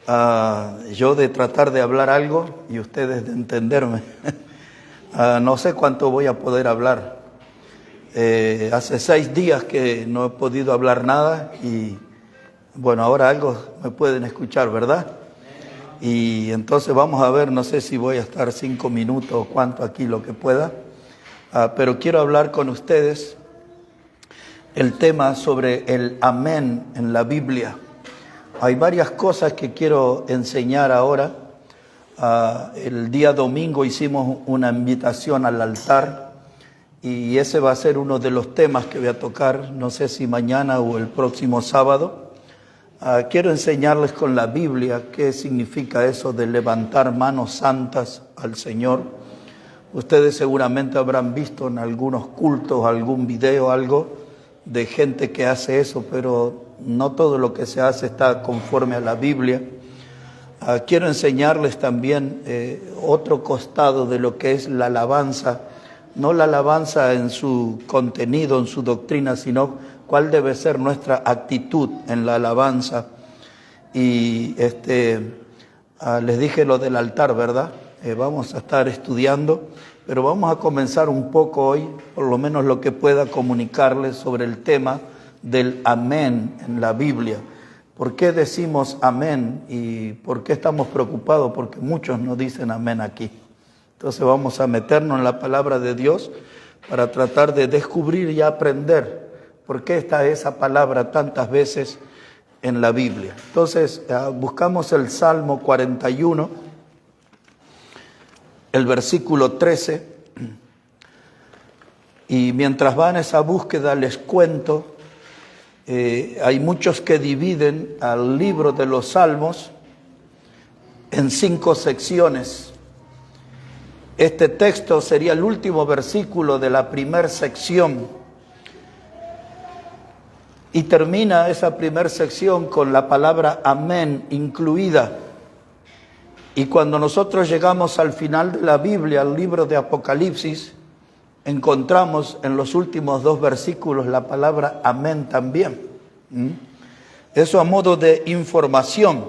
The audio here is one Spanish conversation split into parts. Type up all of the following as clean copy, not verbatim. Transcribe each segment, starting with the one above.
yo de tratar de hablar algo y ustedes de entenderme. No sé cuánto voy a poder hablar. Hace 6 días que no he podido hablar nada y bueno, ahora algo me pueden escuchar, ¿verdad? Y entonces vamos a ver, no sé si voy a estar 5 minutos o cuánto aquí, lo que pueda. Pero quiero hablar con ustedes el tema sobre el amén en la Biblia. Hay varias cosas que quiero enseñar ahora. El día domingo hicimos una invitación al altar y ese va a ser uno de los temas que voy a tocar, no sé si mañana o el próximo sábado. Quiero enseñarles con la Biblia qué significa eso de levantar manos santas al Señor. Ustedes seguramente habrán visto en algunos cultos algún video, algo de gente que hace eso, pero no todo lo que se hace está conforme a la Biblia. Quiero enseñarles también otro costado de lo que es la alabanza, no la alabanza en su contenido, en su doctrina, sino cuál debe ser nuestra actitud en la alabanza. Y les dije lo del altar, ¿verdad? Vamos a estar estudiando, pero vamos a comenzar un poco hoy, por lo menos lo que pueda comunicarles sobre el tema del amén en la Biblia. ¿Por qué decimos amén y por qué estamos preocupados? Porque muchos no dicen amén aquí. Entonces vamos a meternos en la palabra de Dios para tratar de descubrir y aprender por qué está esa palabra tantas veces en la Biblia. Entonces buscamos el Salmo 41, el versículo 13, y mientras van a esa búsqueda les cuento. Hay muchos que dividen al libro de los Salmos en 5 secciones. Este texto sería el último versículo de la primera sección y termina esa primera sección con la palabra amén incluida. Y cuando nosotros llegamos al final de la Biblia, al libro de Apocalipsis, encontramos en los últimos 2 versículos la palabra amén también. Eso a modo de información.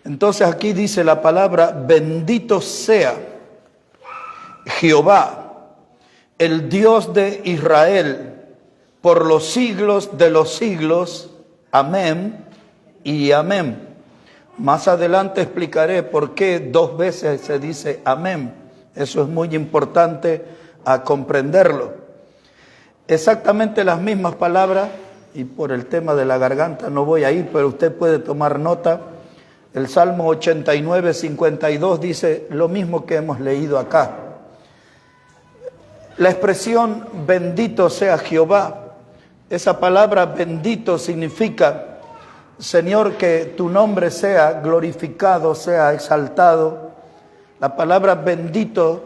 Entonces aquí dice la palabra: bendito sea Jehová, el Dios de Israel, por los siglos de los siglos. Amén y amén. Más adelante explicaré por qué 2 veces se dice amén. Eso es muy importante a comprenderlo. Exactamente las mismas palabras, y por el tema de la garganta no voy a ir, pero usted puede tomar nota. El Salmo 89, 52 dice lo mismo que hemos leído acá. La expresión bendito sea Jehová, esa palabra bendito significa: Señor, que tu nombre sea glorificado, sea exaltado. La palabra bendito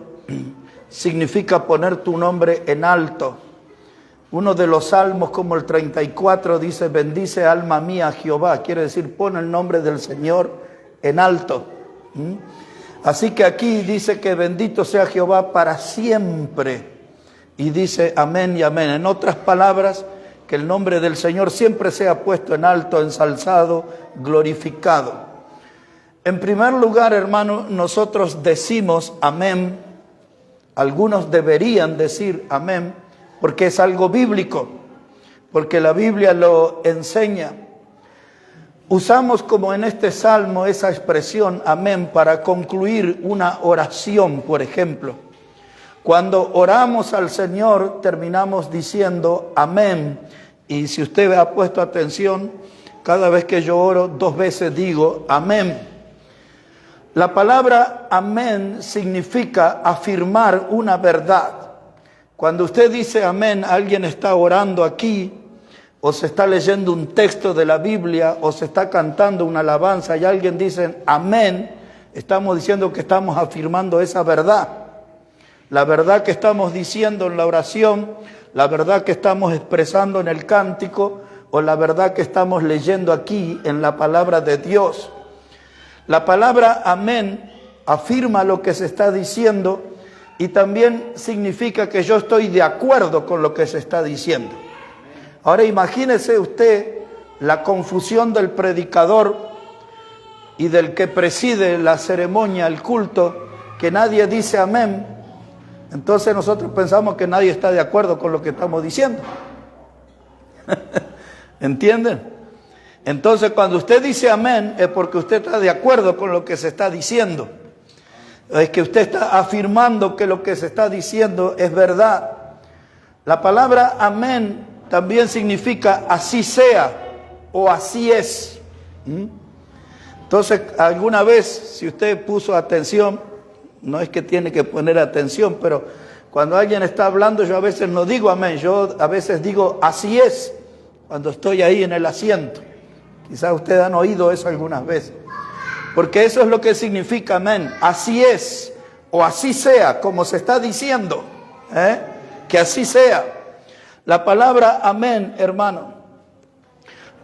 significa poner tu nombre en alto. Uno de los salmos, como el 34, dice: bendice alma mía a Jehová. Quiere decir, pon el nombre del Señor en alto. Así que aquí dice que bendito sea Jehová para siempre. Y dice amén y amén. En otras palabras, que el nombre del Señor siempre sea puesto en alto, ensalzado, glorificado. En primer lugar, hermano, nosotros decimos amén. Algunos deberían decir amén, porque es algo bíblico, porque la Biblia lo enseña. Usamos, como en este salmo, esa expresión amén para concluir una oración, por ejemplo. Cuando oramos al Señor, terminamos diciendo amén. Y si usted ha puesto atención, cada vez que yo oro, 2 veces digo amén. La palabra amén significa afirmar una verdad. Cuando usted dice amén, alguien está orando aquí, o se está leyendo un texto de la Biblia, o se está cantando una alabanza y alguien dice amén, estamos diciendo que estamos afirmando esa verdad. La verdad que estamos diciendo en la oración, la verdad que estamos expresando en el cántico, o la verdad que estamos leyendo aquí en la palabra de Dios. La palabra amén afirma lo que se está diciendo y también significa que yo estoy de acuerdo con lo que se está diciendo. Ahora imagínese usted la confusión del predicador y del que preside la ceremonia, el culto, que nadie dice amén, entonces nosotros pensamos que nadie está de acuerdo con lo que estamos diciendo. ¿Entienden? Entonces cuando usted dice amén es porque usted está de acuerdo con lo que se está diciendo. Es que usted está afirmando que lo que se está diciendo es verdad. La palabra amén también significa así sea o así es. Entonces, alguna vez, si usted puso atención, no es que tiene que poner atención, pero cuando alguien está hablando, yo a veces no digo amén, yo a veces digo así es, cuando estoy ahí en el asiento. Quizás ustedes han oído eso algunas veces. Porque eso es lo que significa amén. Así es, o así sea, como se está diciendo. Que así sea. La palabra amén, hermano,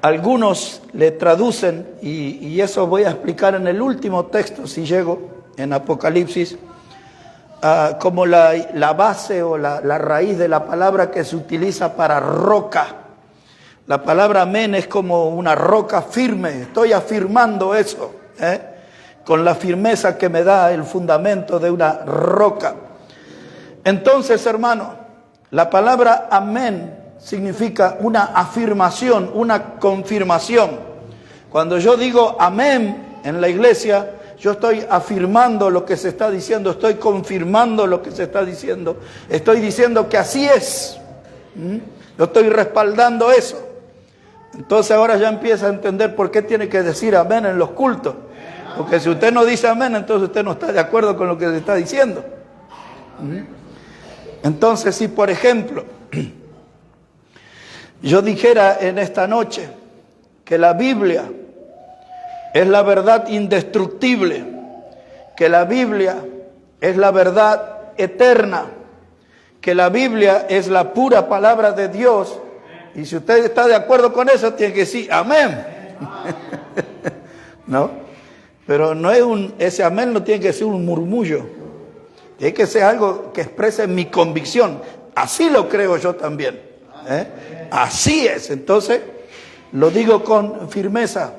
algunos le traducen, y eso voy a explicar en el último texto, si llego, en Apocalipsis, como la base o la raíz de la palabra que se utiliza para roca. La palabra amén es como una roca firme. Estoy afirmando eso, con la firmeza que me da el fundamento de una roca. Entonces, hermano, la palabra amén significa una afirmación, una confirmación. Cuando yo digo amén en la iglesia, yo estoy afirmando lo que se está diciendo, estoy confirmando lo que se está diciendo, estoy diciendo que así es. Yo estoy respaldando eso. Entonces ahora ya empieza a entender por qué tiene que decir amén en los cultos. Porque si usted no dice amén, entonces usted no está de acuerdo con lo que se está diciendo. Entonces, si por ejemplo, yo dijera en esta noche que la Biblia es la verdad indestructible, que la Biblia es la verdad eterna, que la Biblia es la pura palabra de Dios, y si usted está de acuerdo con eso, tiene que decir amén. ¿No? Pero no es ese amén no tiene que ser un murmullo. Tiene que ser algo que exprese mi convicción. Así lo creo yo también. Así es. Entonces, lo digo con firmeza.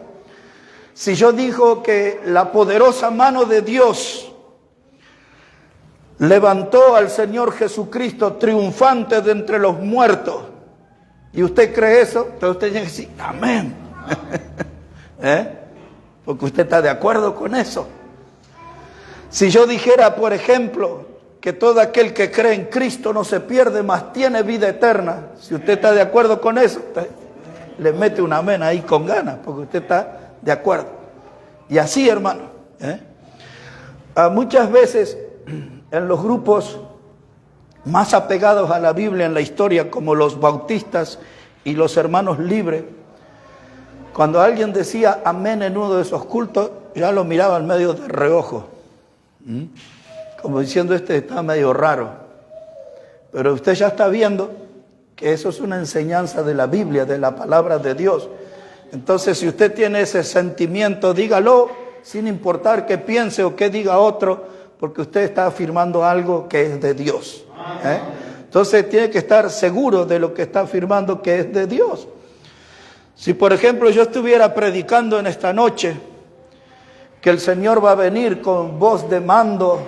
Si yo digo que la poderosa mano de Dios levantó al Señor Jesucristo triunfante de entre los muertos, y usted cree eso, entonces usted tiene que decir amén. Porque usted está de acuerdo con eso. Si yo dijera, por ejemplo, que todo aquel que cree en Cristo no se pierde, mas tiene vida eterna, si usted está de acuerdo con eso, le mete un amén ahí con ganas, porque usted está de acuerdo. Y así, hermano, muchas veces en los grupos más apegados a la Biblia en la historia, como los bautistas y los hermanos libres, cuando alguien decía amén en uno de esos cultos, ya lo miraban medio de reojo, como diciendo este está medio raro. Pero usted ya está viendo que eso es una enseñanza de la Biblia, de la palabra de Dios. Entonces, si usted tiene ese sentimiento, dígalo sin importar qué piense o qué diga otro, porque usted está afirmando algo que es de Dios. Entonces tiene que estar seguro de lo que está afirmando que es de Dios. Si por ejemplo yo estuviera predicando en esta noche que el Señor va a venir con voz de mando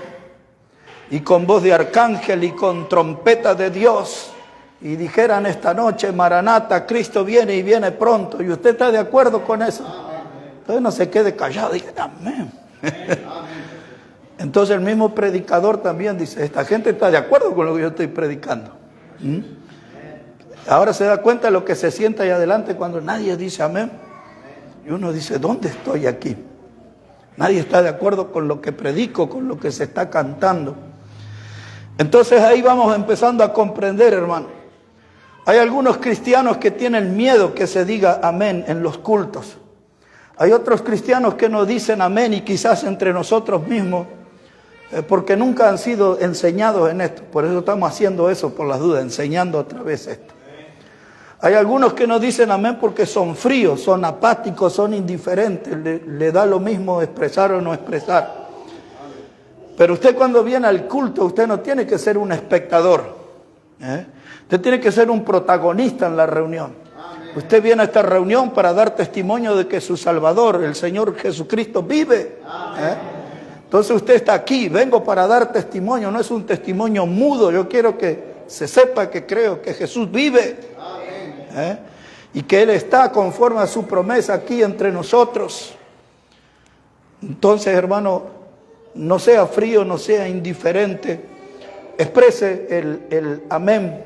y con voz de arcángel y con trompeta de Dios, y dijeran esta noche, Maranata, Cristo viene y viene pronto, y usted está de acuerdo con eso, entonces no se quede callado, diga amén. Entonces el mismo predicador también dice, esta gente está de acuerdo con lo que yo estoy predicando. Ahora se da cuenta de lo que se siente ahí adelante cuando nadie dice amén. Y uno dice, ¿dónde estoy aquí? Nadie está de acuerdo con lo que predico, con lo que se está cantando. Entonces ahí vamos empezando a comprender, hermano. Hay algunos cristianos que tienen miedo que se diga amén en los cultos. Hay otros cristianos que no dicen amén y quizás entre nosotros mismos, porque nunca han sido enseñados en esto. Por eso estamos haciendo eso, por las dudas, enseñando otra vez esto. Hay algunos que no dicen amén porque son fríos, son apáticos, son indiferentes, le da lo mismo expresar o no expresar. Pero usted cuando viene al culto, usted no tiene que ser un espectador. Usted tiene que ser un protagonista en la reunión. Usted viene a esta reunión para dar testimonio de que su Salvador, el Señor Jesucristo, vive. Entonces usted está aquí, vengo para dar testimonio, no es un testimonio mudo. Yo quiero que se sepa que creo que Jesús vive. Y que Él está conforme a su promesa aquí entre nosotros. Entonces, hermano, no sea frío, no sea indiferente. Exprese el amén.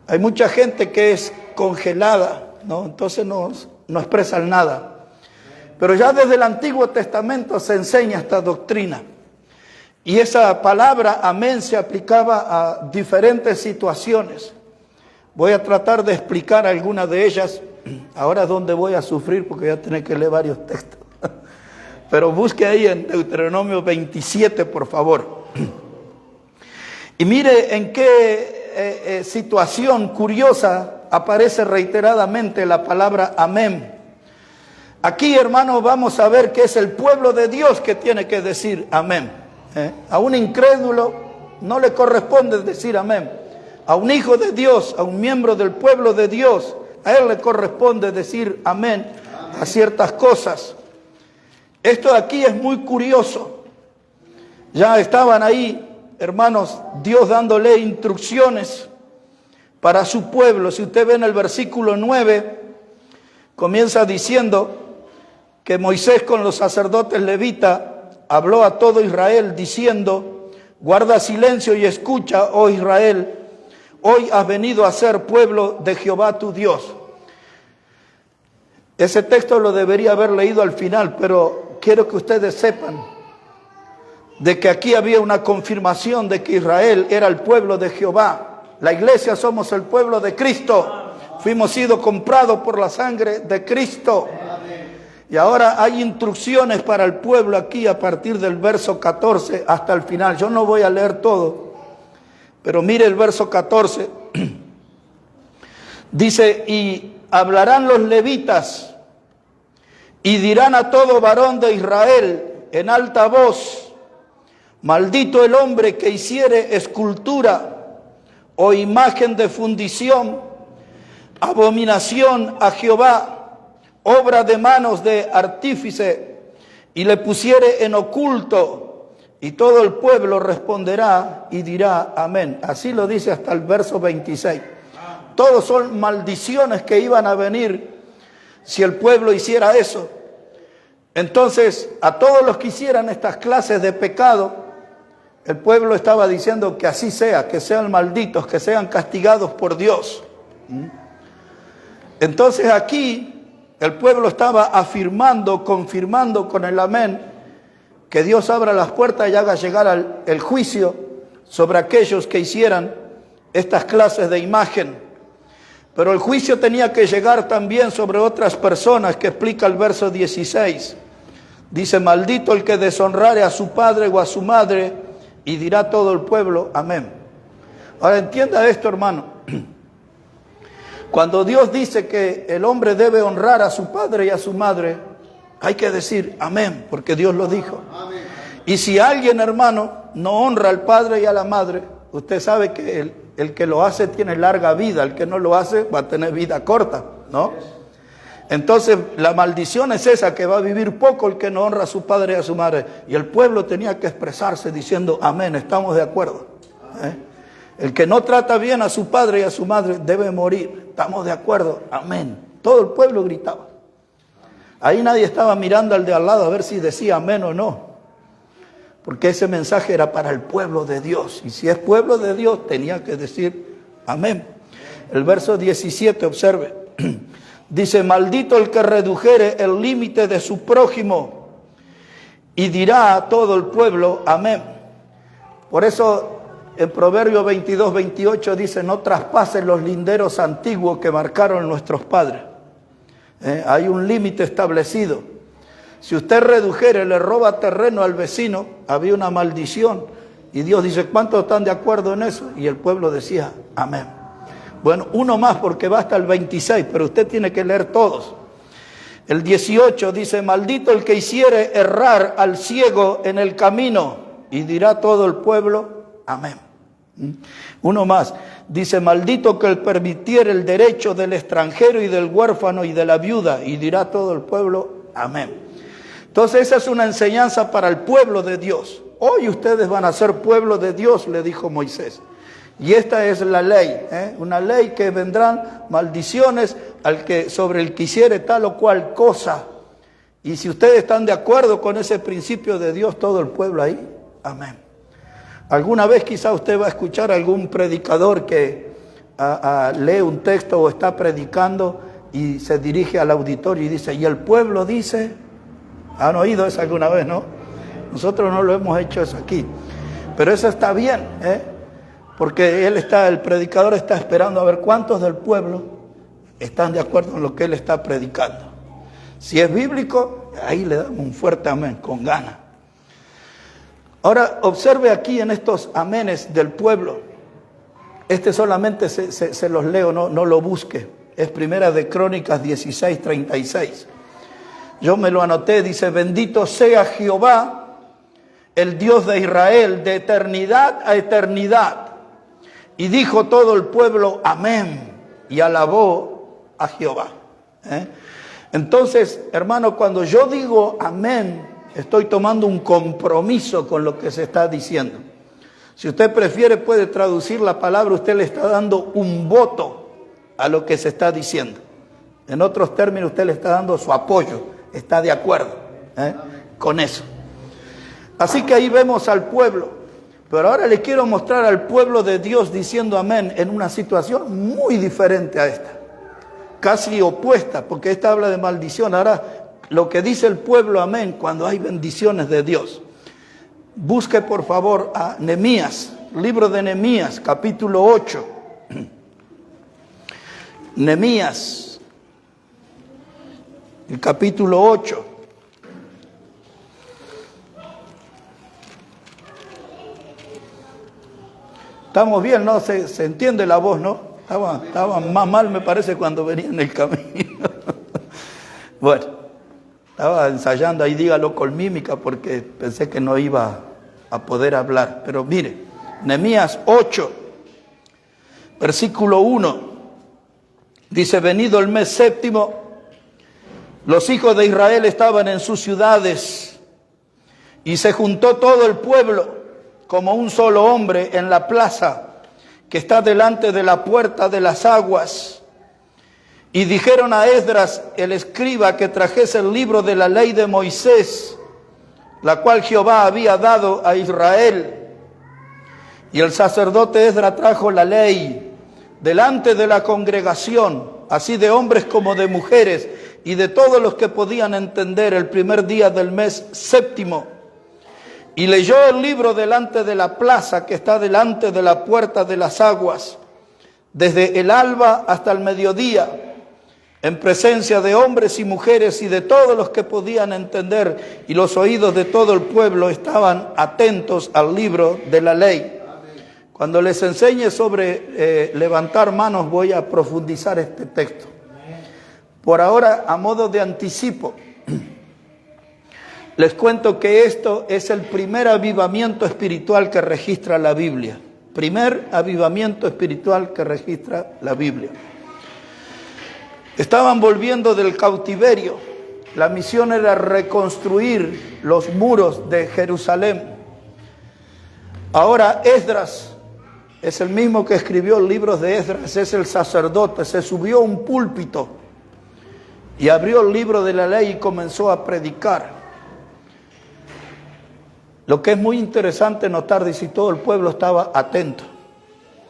Hay mucha gente que es congelada, ¿no? Entonces no expresan nada. Pero ya desde el Antiguo Testamento se enseña esta doctrina. Y esa palabra amén se aplicaba a diferentes situaciones. Voy a tratar de explicar algunas de ellas. Ahora es donde voy a sufrir porque voy a tener que leer varios textos. Pero busque ahí en Deuteronomio 27, por favor. Y mire en qué situación curiosa aparece reiteradamente la palabra amén. Aquí, hermanos, vamos a ver que es el pueblo de Dios que tiene que decir amén. A un incrédulo no le corresponde decir amén. A un hijo de Dios, a un miembro del pueblo de Dios, a él le corresponde decir amén a ciertas cosas. Esto de aquí es muy curioso. Ya estaban ahí, hermanos, Dios dándole instrucciones para su pueblo. Si usted ve en el versículo 9, comienza diciendo que Moisés con los sacerdotes levitas habló a todo Israel diciendo: guarda silencio y escucha, oh Israel, hoy has venido a ser pueblo de Jehová tu Dios. Ese texto lo debería haber leído al final, pero quiero que ustedes sepan de que aquí había una confirmación de que Israel era el pueblo de Jehová. La iglesia somos el pueblo de Cristo. Fuimos sido comprados por la sangre de Cristo. Y ahora hay instrucciones para el pueblo aquí a partir del verso 14 hasta el final. Yo no voy a leer todo, pero mire el verso 14. Dice: y hablarán los levitas y dirán a todo varón de Israel en alta voz: maldito el hombre que hiciere escultura o imagen de fundición, abominación a Jehová, obra de manos de artífice, y le pusiere en oculto, y todo el pueblo responderá y dirá amén. Así lo dice hasta el verso 26. Todos son maldiciones que iban a venir si el pueblo hiciera eso. Entonces, a todos los que hicieran estas clases de pecado, el pueblo estaba diciendo que así sea, que sean malditos, que sean castigados por Dios. Entonces aquí el pueblo estaba afirmando, confirmando con el amén, que Dios abra las puertas y haga llegar el juicio sobre aquellos que hicieran estas clases de imagen. Pero el juicio tenía que llegar también sobre otras personas, que explica el verso 16. Dice: maldito el que deshonrare a su padre o a su madre, y dirá todo el pueblo amén. Ahora entienda esto, hermano. Cuando Dios dice que el hombre debe honrar a su padre y a su madre, hay que decir amén, porque Dios lo dijo. Amén. Y si alguien, hermano, no honra al padre y a la madre, usted sabe que el que lo hace tiene larga vida, el que no lo hace va a tener vida corta, ¿no? Entonces la maldición es esa, que va a vivir poco el que no honra a su padre y a su madre. Y el pueblo tenía que expresarse diciendo amén, estamos de acuerdo. El que no trata bien a su padre y a su madre debe morir. ¿Estamos de acuerdo? Amén. Todo el pueblo gritaba. Ahí nadie estaba mirando al de al lado a ver si decía amén o no. Porque ese mensaje era para el pueblo de Dios. Y si es pueblo de Dios, tenía que decir amén. El verso 17, observe. Dice: maldito el que redujere el límite de su prójimo, y dirá a todo el pueblo amén. Por eso en Proverbios 22, 28 dice: no traspasen los linderos antiguos que marcaron nuestros padres. Hay un límite establecido. Si usted redujere, le roba terreno al vecino, había una maldición. Y Dios dice: ¿cuántos están de acuerdo en eso? Y el pueblo decía amén. Bueno, uno más porque va hasta el 26, pero usted tiene que leer todos. El 18 dice: maldito el que hiciere errar al ciego en el camino, y dirá todo el pueblo amén. Uno más. dice, maldito que él permitiera el derecho del extranjero y del huérfano y de la viuda, y dirá todo el pueblo, amén. Entonces esa es una enseñanza para el pueblo de Dios. Hoy ustedes van a ser pueblo de Dios, le dijo Moisés. Y esta es la ley, una ley que vendrán maldiciones sobre el que hiciere tal o cual cosa. Y si ustedes están de acuerdo con ese principio de Dios, todo el pueblo ahí, amén. Alguna vez quizá usted va a escuchar a algún predicador que lee un texto o está predicando y se dirige al auditorio y dice, y el pueblo dice, ¿han oído eso alguna vez, no? Nosotros no lo hemos hecho eso aquí, pero eso está bien, porque el predicador está esperando a ver cuántos del pueblo están de acuerdo en lo que él está predicando. Si es bíblico, ahí le damos un fuerte amén, con ganas. Ahora, observe aquí en estos amenes del pueblo. Solamente se los leo, no lo busque. Es Primera de Crónicas 16:36. Yo me lo anoté, dice, bendito sea Jehová, el Dios de Israel, de eternidad a eternidad. Y dijo todo el pueblo, amén, y alabó a Jehová. Entonces, hermano, cuando yo digo amén, estoy tomando un compromiso con lo que se está diciendo. Si usted prefiere, puede traducir la palabra, usted le está dando un voto a lo que se está diciendo. En otros términos, usted le está dando su apoyo, está de acuerdo con eso. Así que ahí vemos al pueblo. Pero ahora le quiero mostrar al pueblo de Dios diciendo amén en una situación muy diferente a esta. Casi opuesta, porque esta habla de maldición. Ahora, lo que dice el pueblo amén cuando hay bendiciones de Dios. Busque por favor a Nehemías, libro de Nehemías, capítulo 8. Nehemías, el capítulo 8. Estamos bien, ¿no? Se entiende la voz, ¿no? Estaba más mal, me parece, cuando venía en el camino. Bueno, estaba ensayando ahí, dígalo con mímica, porque pensé que no iba a poder hablar. Pero mire, Nehemías 8, versículo 1, dice, venido el mes séptimo, los hijos de Israel estaban en sus ciudades, y se juntó todo el pueblo como un solo hombre en la plaza que está delante de la puerta de las aguas. Y dijeron a Esdras, el escriba, que trajese el libro de la ley de Moisés, la cual Jehová había dado a Israel. Y el sacerdote Esdras trajo la ley delante de la congregación, así de hombres como de mujeres, y de todos los que podían entender, el primer día del mes séptimo. Y leyó el libro delante de la plaza que está delante de la puerta de las aguas, desde el alba hasta el mediodía, en presencia de hombres y mujeres y de todos los que podían entender, y los oídos de todo el pueblo estaban atentos al libro de la ley. Cuando les enseñe sobre levantar manos, voy a profundizar este texto. Por ahora, a modo de anticipo, les cuento que esto es el primer avivamiento espiritual que registra la Biblia. Primer avivamiento espiritual que registra la Biblia. Estaban volviendo del cautiverio. La misión era reconstruir los muros de Jerusalén. Ahora Esdras es el mismo que escribió el libro de Esdras, es el sacerdote. Se subió a un púlpito y abrió el libro de la ley y comenzó a predicar. Lo que es muy interesante notar, dice, todo el pueblo estaba atento.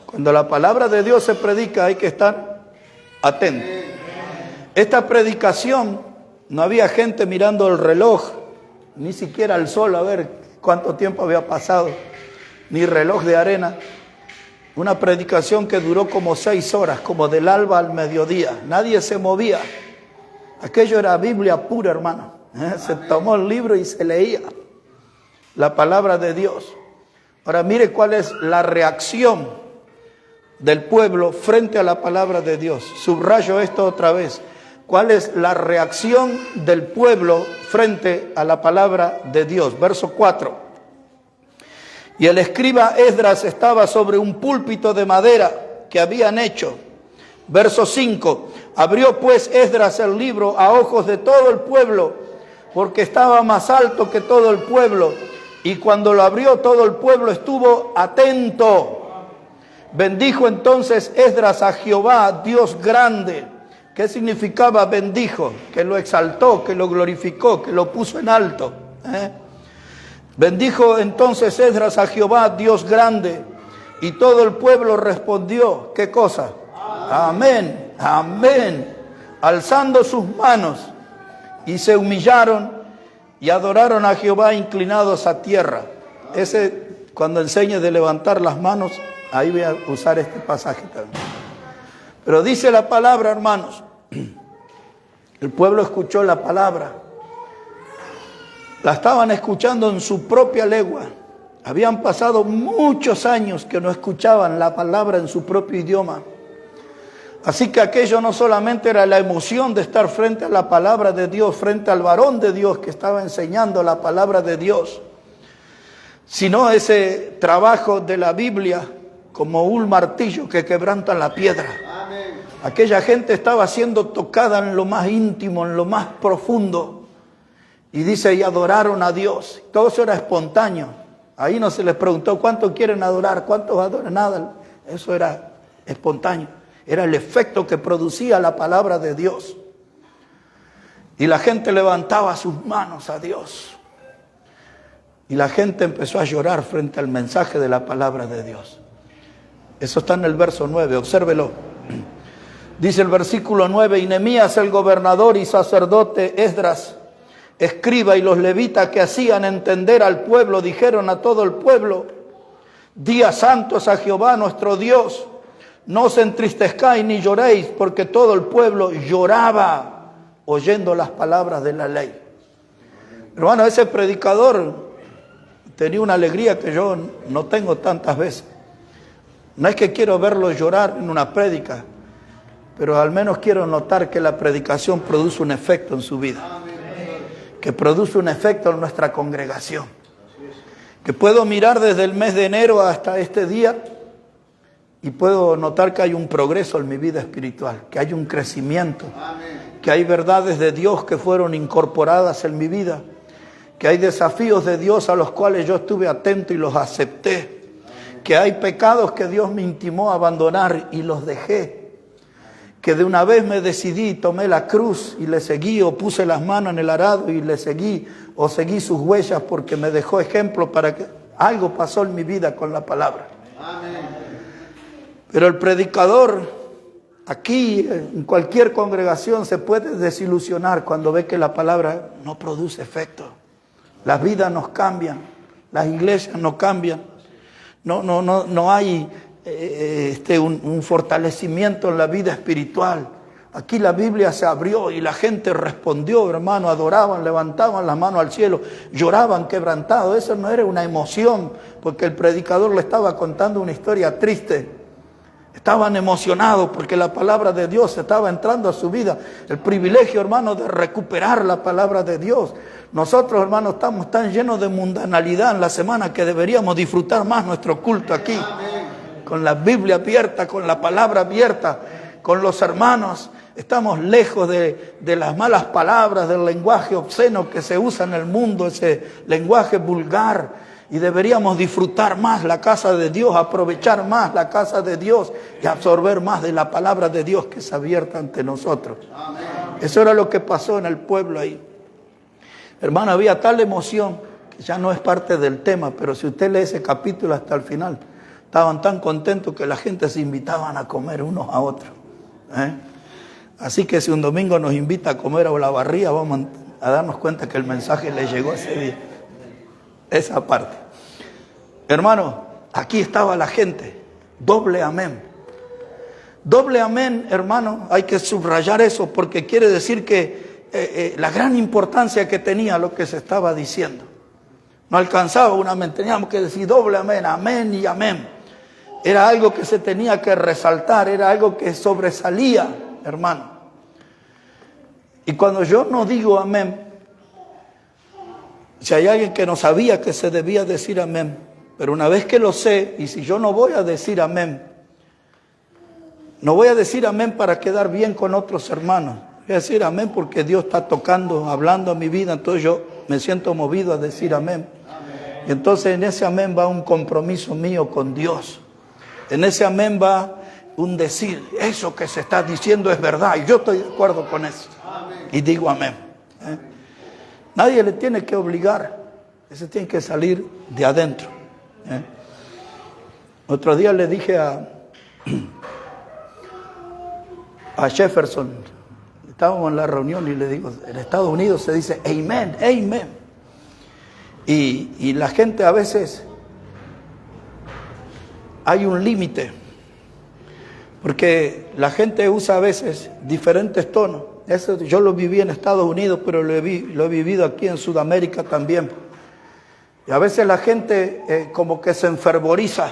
Cuando la palabra de Dios se predica, hay que estar atento. Esta predicación, no había gente mirando el reloj, ni siquiera el sol, a ver cuánto tiempo había pasado, ni reloj de arena. Una predicación que duró como 6 horas, como del alba al mediodía. Nadie se movía. Aquello era Biblia pura, hermano. Se tomó el libro y se leía la palabra de Dios. Ahora mire cuál es la reacción del pueblo frente a la palabra de Dios. Subrayo esto otra vez. ¿Cuál es la reacción del pueblo frente a la palabra de Dios? Verso 4. Y el escriba Esdras estaba sobre un púlpito de madera que habían hecho. Verso 5. Abrió pues Esdras el libro a ojos de todo el pueblo, porque estaba más alto que todo el pueblo. Y cuando lo abrió, todo el pueblo estuvo atento. Bendijo entonces Esdras a Jehová, Dios grande. ¿Qué significaba bendijo? Que lo exaltó, que lo glorificó, que lo puso en alto. Bendijo entonces Esdras a Jehová, Dios grande. Y todo el pueblo respondió, ¿qué cosa? Amén, amén. Alzando sus manos, y se humillaron y adoraron a Jehová inclinados a tierra. Cuando enseñe de levantar las manos, ahí voy a usar este pasaje también. Pero dice la palabra, hermanos, el pueblo escuchó la palabra. La estaban escuchando en su propia lengua. Habían pasado muchos años que no escuchaban la palabra en su propio idioma. Así que aquello no solamente era la emoción de estar frente a la palabra de Dios, frente al varón de Dios que estaba enseñando la palabra de Dios, sino ese trabajo de la Biblia como un martillo que quebranta la piedra. Amén. Aquella gente estaba siendo tocada en lo más íntimo, en lo más profundo. Y dice, y adoraron a Dios. Todo eso era espontáneo. Ahí no se les preguntó cuántos quieren adorar, cuántos adoran, nada. Eso era espontáneo. Era el efecto que producía la palabra de Dios. Y la gente levantaba sus manos a Dios. Y la gente empezó a llorar frente al mensaje de la palabra de Dios. Eso está en el verso 9, obsérvelo. Dice el versículo 9, y Nehemías el gobernador y sacerdote Esdras, escriba, y los levitas que hacían entender al pueblo, dijeron a todo el pueblo, días santos a Jehová nuestro Dios, no os entristezcáis ni lloréis, porque todo el pueblo lloraba oyendo las palabras de la ley. Hermano, ese predicador tenía una alegría que yo no tengo tantas veces. No es que quiero verlo llorar en una prédica, pero al menos quiero notar que la predicación produce un efecto en su vida. Que produce un efecto en nuestra congregación. Que puedo mirar desde el mes de enero hasta este día y puedo notar que hay un progreso en mi vida espiritual, que hay un crecimiento, que hay verdades de Dios que fueron incorporadas en mi vida, que hay desafíos de Dios a los cuales yo estuve atento y los acepté, que hay pecados que Dios me intimó a abandonar y los dejé, que de una vez me decidí y tomé la cruz y le seguí, o puse las manos en el arado y le seguí, o seguí sus huellas porque me dejó ejemplo para que algo pasó en mi vida con la palabra. Amén. Pero el predicador, aquí en cualquier congregación, se puede desilusionar cuando ve que la palabra no produce efecto. Las vidas nos cambian, las iglesias nos cambian. No hay un fortalecimiento en la vida espiritual. Aquí la Biblia se abrió y la gente respondió, hermano, adoraban, levantaban las manos al cielo, lloraban quebrantados. Eso no era una emoción, porque el predicador le estaba contando una historia triste. Estaban emocionados porque la palabra de Dios estaba entrando a su vida. El privilegio, hermano, de recuperar la palabra de Dios. Nosotros, hermanos, estamos tan llenos de mundanalidad en la semana que deberíamos disfrutar más nuestro culto aquí. Con la Biblia abierta, con la palabra abierta, con los hermanos. Estamos lejos de las malas palabras, del lenguaje obsceno que se usa en el mundo, ese lenguaje vulgar. Y deberíamos disfrutar más la casa de Dios, aprovechar más la casa de Dios y absorber más de la palabra de Dios que es abierta ante nosotros. Amén. Eso era lo que pasó en el pueblo ahí. Hermano, había tal emoción que ya no es parte del tema, pero si usted lee ese capítulo hasta el final, estaban tan contentos que la gente se invitaban a comer unos a otros. Así que si un domingo nos invita a comer a Olavarría, vamos a darnos cuenta que el mensaje le llegó ese día. Esa parte. Hermano, aquí estaba la gente. Doble amén. Doble amén, hermano. Hay que subrayar eso porque quiere decir que la gran importancia que tenía lo que se estaba diciendo. No alcanzaba un amén. Teníamos que decir doble amén, amén y amén. Era algo que se tenía que resaltar. Era algo que sobresalía, hermano. Y cuando yo no digo amén, si hay alguien que no sabía que se debía decir amén, pero una vez que lo sé, y si yo no voy a decir amén, No voy a decir amén para quedar bien con otros hermanos. Voy a decir amén porque Dios está tocando, hablando a mi vida. Entonces yo me siento movido a decir amén. Y entonces en ese amén va un compromiso mío con Dios. En ese amén va un decir, eso que se está diciendo es verdad. Y yo estoy de acuerdo con eso. Y digo amén. Nadie le tiene que obligar. Ese tiene que salir de adentro. Otro día le dije a Jefferson, estábamos en la reunión y le digo, en Estados Unidos se dice amen, amen. Y la gente a veces, hay un límite, porque la gente usa a veces diferentes tonos. Eso yo lo viví en Estados Unidos, pero lo he vivido aquí en Sudamérica también. Y a veces la gente como que se enfervoriza.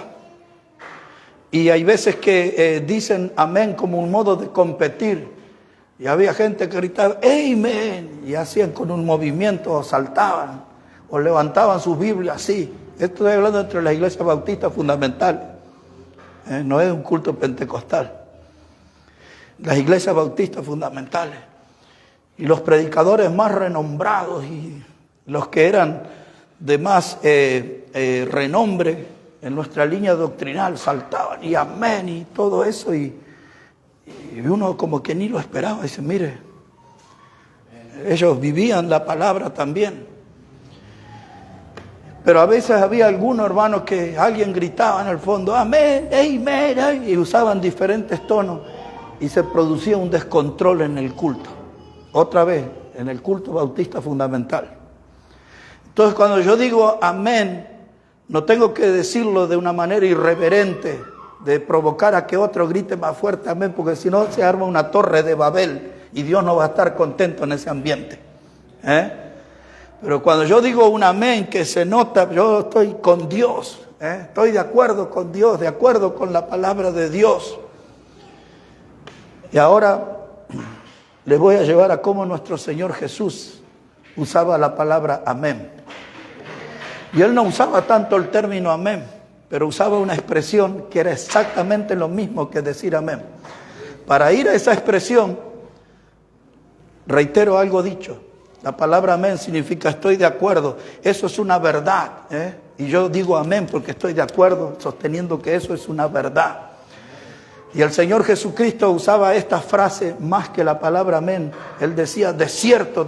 Y hay veces que dicen amén como un modo de competir. Y había gente que gritaba amén. Y hacían con un movimiento, o saltaban, o levantaban su Biblia así. Estoy hablando entre la iglesia bautista fundamental. No es un culto pentecostal. Las iglesias bautistas fundamentales. Y los predicadores más renombrados y los que eran de más renombre en nuestra línea doctrinal saltaban y amén y todo eso. Y uno como que ni lo esperaba. Dice, mire, ellos vivían la palabra también. Pero a veces había algunos hermanos que alguien gritaba en el fondo, amén, amén, y usaban diferentes tonos y se producía un descontrol en el culto. Otra vez, en el culto bautista fundamental. Entonces cuando yo digo amén, no tengo que decirlo de una manera irreverente, de provocar a que otro grite más fuerte amén, porque si no se arma una torre de Babel y Dios no va a estar contento en ese ambiente. Pero cuando yo digo un amén que se nota, yo estoy con Dios, estoy de acuerdo con Dios, de acuerdo con la palabra de Dios. Y ahora les voy a llevar a cómo nuestro Señor Jesús usaba la palabra amén. Y Él no usaba tanto el término amén, pero usaba una expresión que era exactamente lo mismo que decir amén. Para ir a esa expresión, reitero algo dicho. La palabra amén significa estoy de acuerdo. Eso es una verdad. Y yo digo amén porque estoy de acuerdo, sosteniendo que eso es una verdad. Y el Señor Jesucristo usaba esta frase más que la palabra amén. Él decía, de cierto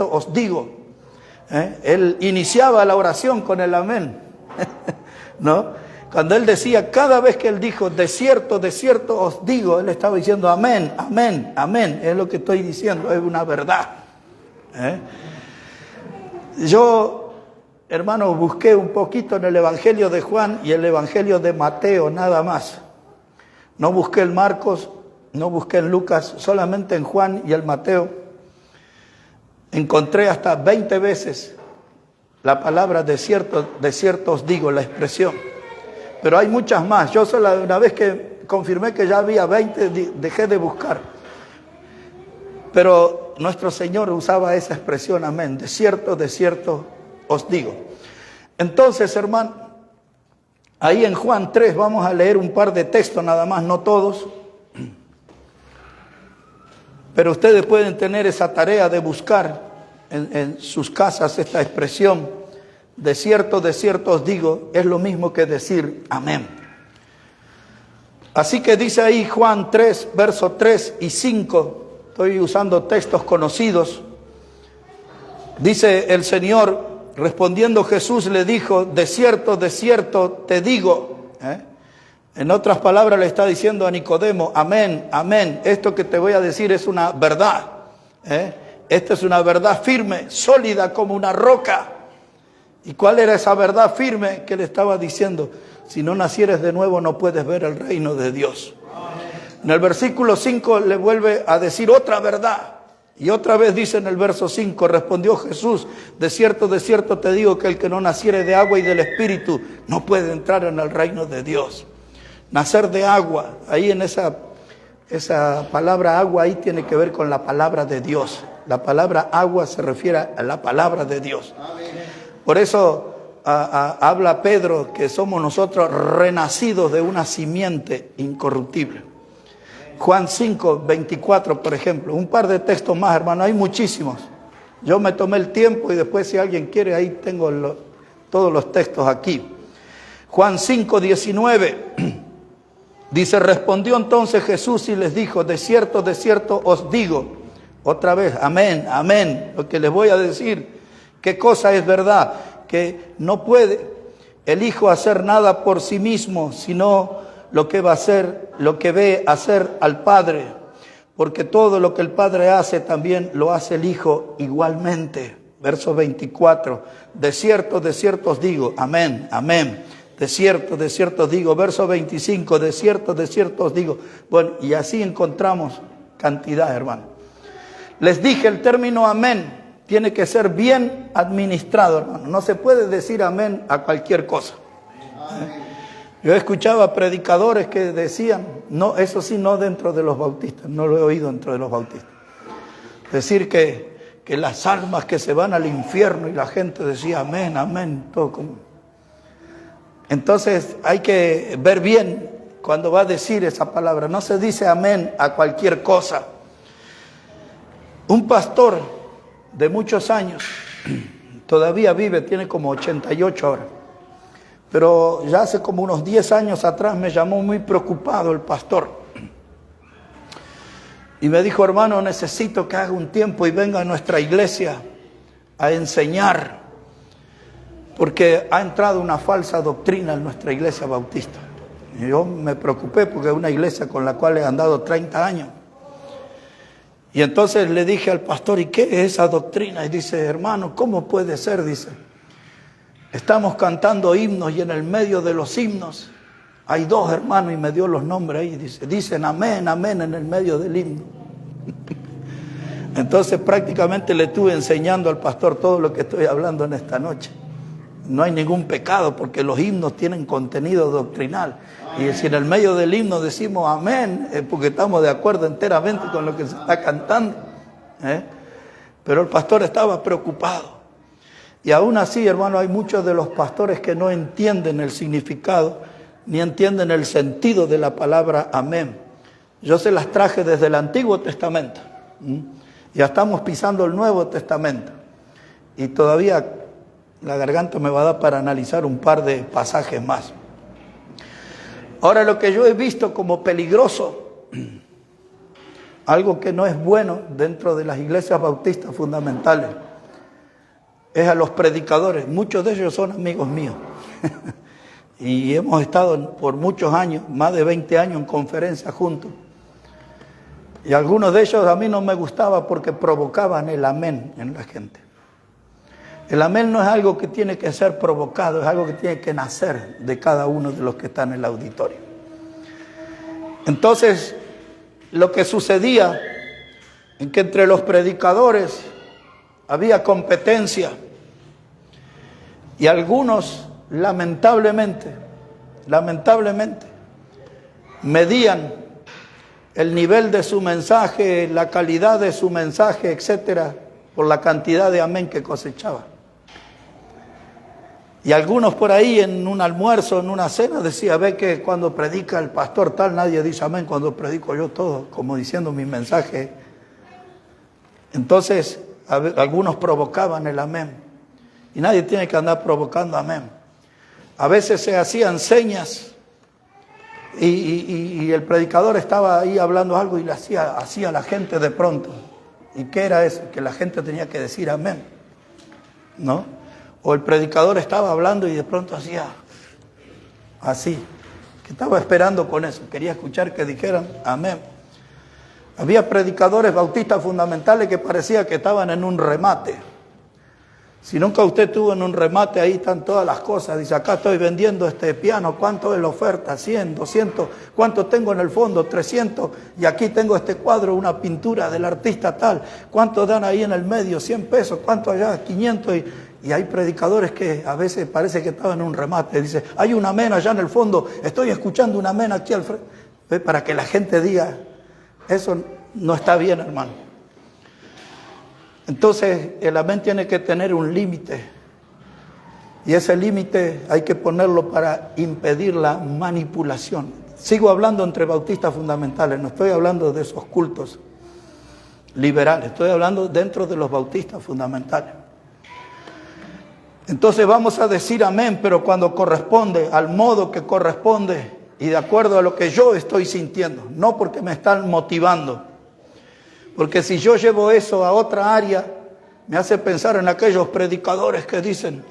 os digo. Él iniciaba la oración con el amén. ¿No? Cuando Él decía, cada vez que Él dijo, de cierto os digo, Él estaba diciendo amén, amén, amén. Es lo que estoy diciendo, es una verdad. Yo, hermano, busqué un poquito en el Evangelio de Juan y el Evangelio de Mateo, nada más. No busqué en Marcos, no busqué en Lucas, solamente en Juan y el Mateo. Encontré hasta 20 veces la palabra de cierto os digo, la expresión. Pero hay muchas más. Yo solo una vez que confirmé que ya había 20, dejé de buscar. Pero nuestro Señor usaba esa expresión, amén, de cierto os digo. Entonces, hermano, ahí en Juan 3 vamos a leer un par de textos nada más, no todos. Pero ustedes pueden tener esa tarea de buscar en sus casas esta expresión, de cierto os digo, es lo mismo que decir amén. Así que dice ahí Juan 3, versos 3 y 5, estoy usando textos conocidos. Dice el Señor, respondiendo Jesús le dijo, de cierto te digo. En otras palabras le está diciendo a Nicodemo, amén, amén, esto que te voy a decir es una verdad. Esta es una verdad firme, sólida como una roca. ¿Y cuál era esa verdad firme que le estaba diciendo? Si no nacieres de nuevo no puedes ver el reino de Dios. En el versículo 5 le vuelve a decir otra verdad. Y otra vez dice en el verso 5, respondió Jesús, de cierto te digo que el que no naciere de agua y del Espíritu no puede entrar en el reino de Dios. Nacer de agua, ahí en esa palabra agua, ahí tiene que ver con la palabra de Dios. La palabra agua se refiere a la palabra de Dios. Por eso habla Pedro que somos nosotros renacidos de una simiente incorruptible. Juan 5, 24, por ejemplo. Un par de textos más, hermano, hay muchísimos. Yo me tomé el tiempo y después si alguien quiere, ahí tengo todos los textos aquí. Juan 5, 19. Dice, respondió entonces Jesús y les dijo, de cierto os digo, otra vez, amén, amén, lo que les voy a decir, qué cosa es verdad, que no puede el Hijo hacer nada por sí mismo, sino lo que va a hacer, lo que ve hacer al Padre, porque todo lo que el Padre hace también lo hace el Hijo igualmente. Verso 24, de cierto os digo, amén, amén. De cierto os digo. Verso 25, de cierto os digo. Bueno, y así encontramos cantidad, hermano. Les dije, el término amén tiene que ser bien administrado, hermano. No se puede decir amén a cualquier cosa. Yo escuchaba predicadores que decían, no, eso sí, no dentro de los bautistas, no lo he oído dentro de los bautistas. Decir que las almas que se van al infierno y la gente decía amén, amén, todo como... Entonces hay que ver bien cuando va a decir esa palabra. No se dice amén a cualquier cosa. Un pastor de muchos años, todavía vive, tiene como 88 ahora. Pero ya hace como unos 10 años atrás me llamó muy preocupado el pastor. Y me dijo, hermano, necesito que haga un tiempo y venga a nuestra iglesia a enseñar. Porque ha entrado una falsa doctrina en nuestra iglesia bautista. Y yo me preocupé porque es una iglesia con la cual he andado 30 años. Y entonces le dije al pastor, ¿y qué es esa doctrina? Y dice, hermano, ¿cómo puede ser? Dice, estamos cantando himnos y en el medio de los himnos hay dos hermanos, y me dio los nombres ahí. Dicen amén, amén en el medio del himno. Entonces prácticamente le estuve enseñando al pastor todo lo que estoy hablando en esta noche. No hay ningún pecado porque los himnos tienen contenido doctrinal. Y si en el medio del himno decimos amén, es porque estamos de acuerdo enteramente con lo que se está cantando. Pero el pastor estaba preocupado. Y aún así, hermano, hay muchos de los pastores que no entienden el significado ni entienden el sentido de la palabra amén. Yo se las traje desde el Antiguo Testamento. Ya estamos pisando el Nuevo Testamento. Y todavía la garganta me va a dar para analizar un par de pasajes más. Ahora, lo que yo he visto como peligroso, algo que no es bueno dentro de las iglesias bautistas fundamentales, es a los predicadores. Muchos de ellos son amigos míos. Y hemos estado por muchos años, más de 20 años en conferencias juntos. Y algunos de ellos a mí no me gustaba porque provocaban el amén en la gente. El amén no es algo que tiene que ser provocado, es algo que tiene que nacer de cada uno de los que están en el auditorio. Entonces, lo que sucedía es que entre los predicadores había competencia y algunos lamentablemente, medían el nivel de su mensaje, la calidad de su mensaje, etcétera, por la cantidad de amén que cosechaba. Y algunos por ahí en un almuerzo, en una cena, decía, ve que cuando predica el pastor tal, nadie dice amén, cuando predico yo todo, como diciendo mi mensaje. Entonces, algunos provocaban el amén. Y nadie tiene que andar provocando amén. A veces se hacían señas y el predicador estaba ahí hablando algo y le hacía así a la gente de pronto. ¿Y qué era eso? Que la gente tenía que decir amén, ¿no? O el predicador estaba hablando y de pronto hacía así, que estaba esperando con eso, quería escuchar que dijeran amén. Había predicadores bautistas fundamentales que parecía que estaban en un remate. Si nunca usted estuvo en un remate, ahí están todas las cosas. Dice, acá estoy vendiendo este piano, ¿cuánto es la oferta? 100, 200, ¿cuánto tengo en el fondo? 300, y aquí tengo este cuadro, una pintura del artista tal. ¿Cuánto dan ahí en el medio? 100 pesos, ¿cuánto allá? 500. Y hay predicadores que a veces parece que estaban en un remate. Dice, hay un amén allá en el fondo, estoy escuchando un amén aquí al frente. Para que la gente diga, eso no está bien, hermano. Entonces, el amén tiene que tener un límite. Y ese límite hay que ponerlo para impedir la manipulación. Sigo hablando entre bautistas fundamentales, no estoy hablando de esos cultos liberales, estoy hablando dentro de los bautistas fundamentales. Entonces vamos a decir amén, pero cuando corresponde, al modo que corresponde y de acuerdo a lo que yo estoy sintiendo, no porque me están motivando. Porque si yo llevo eso a otra área, me hace pensar en aquellos predicadores que dicen,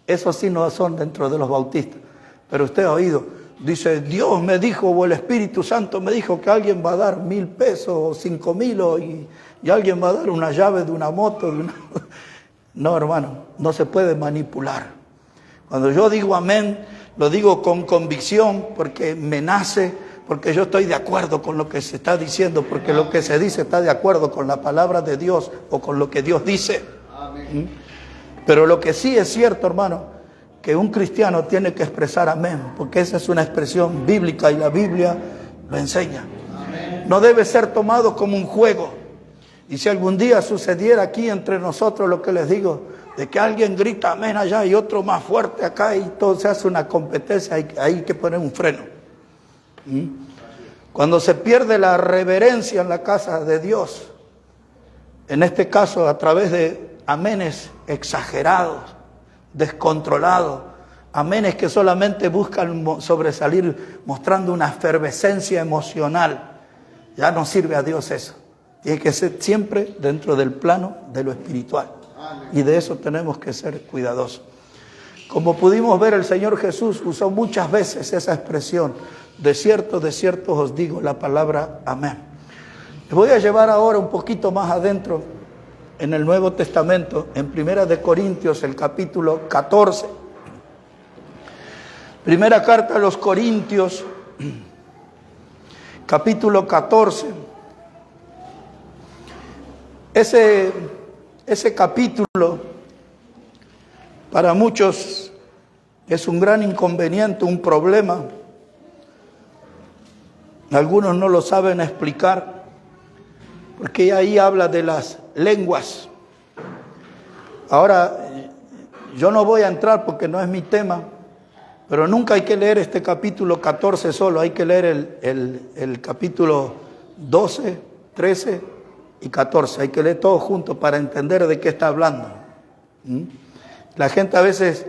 esos sí no son dentro de los bautistas, pero usted ha oído. Dice, Dios me dijo, o el Espíritu Santo me dijo que alguien va a dar 1,000 pesos o 5,000 y alguien va a dar una llave de una moto. No, hermano, no se puede manipular. Cuando yo digo amén, lo digo con convicción porque me nace, porque yo estoy de acuerdo con lo que se está diciendo, porque lo que se dice está de acuerdo con la palabra de Dios o con lo que Dios dice. Amén. Pero lo que sí es cierto, hermano, que un cristiano tiene que expresar amén, porque esa es una expresión bíblica y la Biblia lo enseña. Amén. No debe ser tomado como un juego. Y si algún día sucediera aquí entre nosotros lo que les digo, de que alguien grita amén allá y otro más fuerte acá y todo se hace una competencia, hay que poner un freno. Cuando se pierde la reverencia en la casa de Dios, en este caso a través de amenes exagerados, descontrolados, amenes que solamente buscan sobresalir mostrando una efervescencia emocional, ya no sirve a Dios eso. Tiene que ser siempre dentro del plano de lo espiritual. Amén. Y de eso tenemos que ser cuidadosos. Como pudimos ver, el Señor Jesús usó muchas veces esa expresión, de cierto os digo la palabra amén. Les voy a llevar ahora un poquito más adentro en el Nuevo Testamento, en Primera de Corintios, el capítulo 14. Primera carta a los Corintios, capítulo 14. Ese capítulo para muchos es un gran inconveniente, un problema. Algunos no lo saben explicar, porque ahí habla de las lenguas. Ahora, yo no voy a entrar porque no es mi tema, pero nunca hay que leer este capítulo 14 solo, hay que leer el capítulo 12, 13 y 14. Hay que leer todo junto para entender de qué está hablando. La gente a veces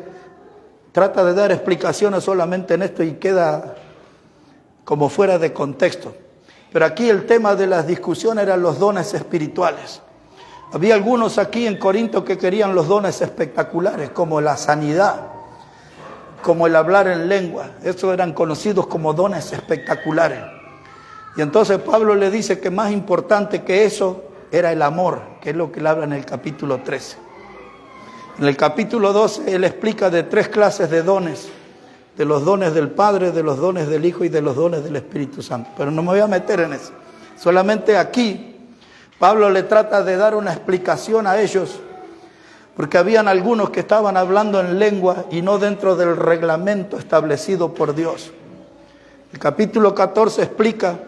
trata de dar explicaciones solamente en esto y queda como fuera de contexto. Pero aquí el tema de las discusiones eran los dones espirituales. Había algunos aquí en Corinto que querían los dones espectaculares, como la sanidad, como el hablar en lengua. Esos eran conocidos como dones espectaculares. Y entonces Pablo le dice que más importante que eso era el amor, que es lo que él habla en el capítulo 13. En el capítulo 12 él explica de 3 clases de dones, de los dones del Padre, de los dones del Hijo y de los dones del Espíritu Santo. Pero no me voy a meter en eso. Solamente aquí Pablo le trata de dar una explicación a ellos, porque habían algunos que estaban hablando en lengua y no dentro del reglamento establecido por Dios. El capítulo 14 explica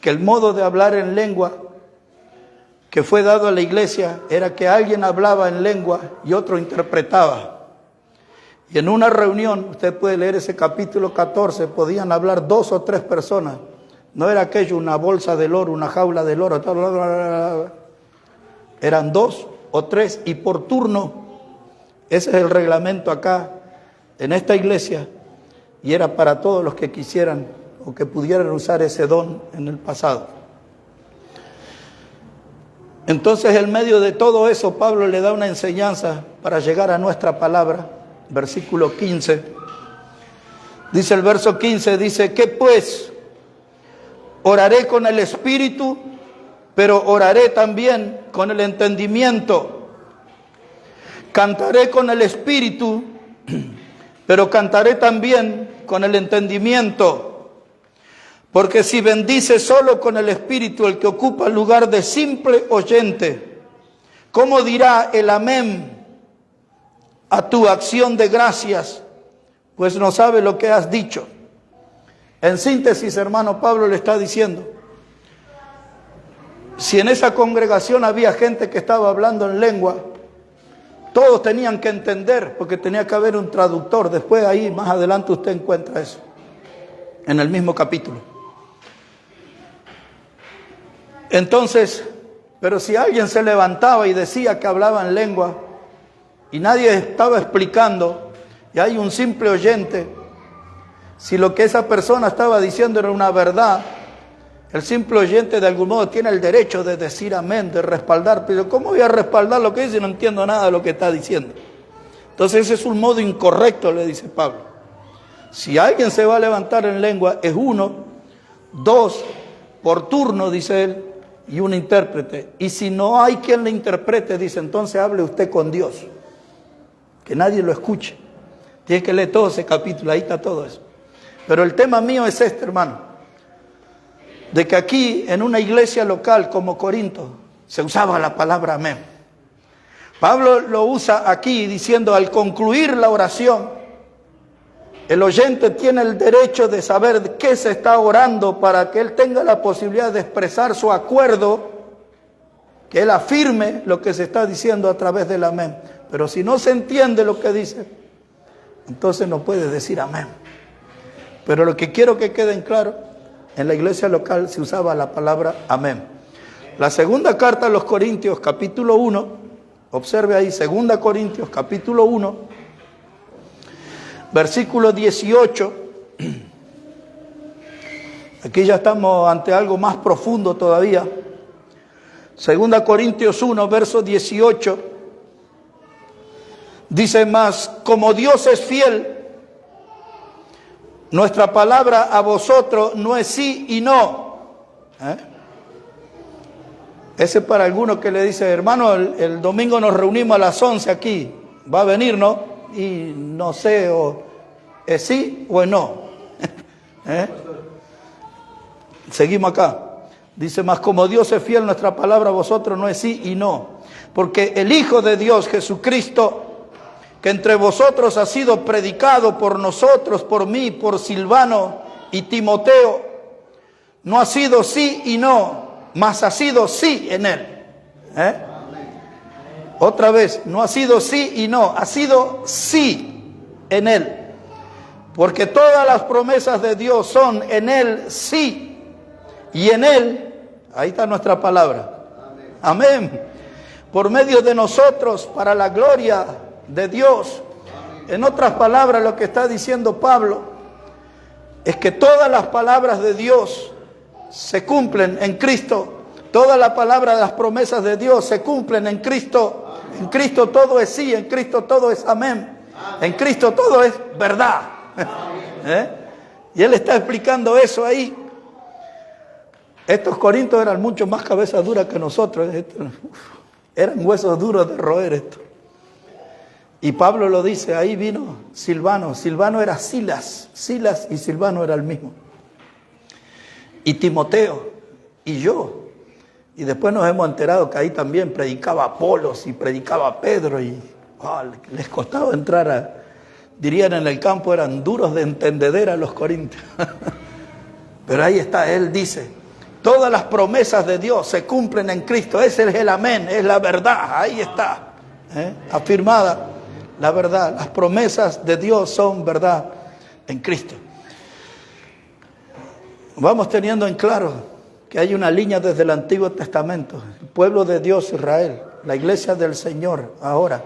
que el modo de hablar en lengua que fue dado a la iglesia era que alguien hablaba en lengua y otro interpretaba. Y en una reunión, usted puede leer ese capítulo 14, podían hablar 2 o 3 personas. No era aquello una bolsa del oro, una jaula del oro. Eran 2 o 3 y por turno. Ese es el reglamento acá en esta iglesia y era para todos los que quisieran o que pudieran usar ese don en el pasado. Entonces, en medio de todo eso, Pablo le da una enseñanza para llegar a nuestra palabra. Versículo 15. Dice el verso 15, dice, ¿qué pues? Oraré con el espíritu, pero oraré también con el entendimiento. Cantaré con el espíritu, pero cantaré también con el entendimiento. Porque si bendice solo con el espíritu el que ocupa el lugar de simple oyente, ¿cómo dirá el amén a tu acción de gracias? Pues no sabe lo que has dicho. En síntesis, hermano, Pablo le está diciendo, si en esa congregación había gente que estaba hablando en lengua, todos tenían que entender, porque tenía que haber un traductor. Después ahí, más adelante, usted encuentra eso. en el mismo capítulo. Entonces, pero si alguien se levantaba y decía que hablaba en lengua y nadie estaba explicando y hay un simple oyente, si lo que esa persona estaba diciendo era una verdad, el simple oyente de algún modo tiene el derecho de decir amén, de respaldar. Pero ¿cómo voy a respaldar lo que dice? No entiendo nada de lo que está diciendo. Entonces ese es un modo incorrecto, le dice Pablo. Si alguien se va a levantar en lengua, es uno, dos, por turno, dice él, y un intérprete. Y si no hay quien le interprete, dice, entonces hable usted con Dios. Que nadie lo escuche. Tiene que leer todo ese capítulo, ahí está todo eso. Pero el tema mío es este, hermano. De que aquí, en una iglesia local como Corinto, se usaba la palabra amén. Pablo lo usa aquí diciendo, al concluir la oración, el oyente tiene el derecho de saber de qué se está orando para que él tenga la posibilidad de expresar su acuerdo, que él afirme lo que se está diciendo a través del amén. Pero si no se entiende lo que dice, entonces no puede decir amén. Pero lo que quiero que queden claro, en la iglesia local se usaba la palabra amén. La segunda carta a los Corintios, capítulo 1, observe ahí, segunda Corintios, capítulo 1, versículo 18. Aquí ya estamos ante algo más profundo todavía. Segunda Corintios 1, verso 18. Dice más, como Dios es fiel, nuestra palabra a vosotros no es sí y no. Ese para algunos que le dice, hermano, el domingo nos reunimos a las 11 aquí. Va a venir, ¿no? Y no sé, o es sí o es no. Seguimos acá. Dice más, como Dios es fiel, nuestra palabra a vosotros no es sí y no. Porque el Hijo de Dios, Jesucristo, que entre vosotros ha sido predicado por nosotros, por mí, por Silvano y Timoteo, no ha sido sí y no, mas ha sido sí en él. Otra vez, no ha sido sí y no, ha sido sí en él. Porque todas las promesas de Dios son en él sí. Y en él, ahí está nuestra palabra. Amén. Por medio de nosotros, para la gloria de Dios. En otras palabras, lo que está diciendo Pablo es que todas las palabras de Dios se cumplen en Cristo. Toda la palabra de las promesas de Dios se cumplen en Cristo. En Cristo todo es sí, en Cristo todo es amén. En Cristo todo es verdad. Y él está explicando eso ahí. Estos corintios eran mucho más cabezas duras que nosotros. Eran huesos duros de roer esto. Y Pablo lo dice, ahí vino Silvano. Silvano era Silas. Silas y Silvano era el mismo. Y Timoteo y yo. Y después nos hemos enterado que ahí también predicaba Apolos y predicaba Pedro. Y les costaba entrar dirían en el campo, eran duros de entendedera los corintios. Pero ahí está, él dice, todas las promesas de Dios se cumplen en Cristo. Ese es el amén, es la verdad. Ahí está, afirmada la verdad. Las promesas de Dios son verdad en Cristo. Vamos teniendo en claro que hay una línea desde el Antiguo Testamento. El pueblo de Dios, Israel, la iglesia del Señor, ahora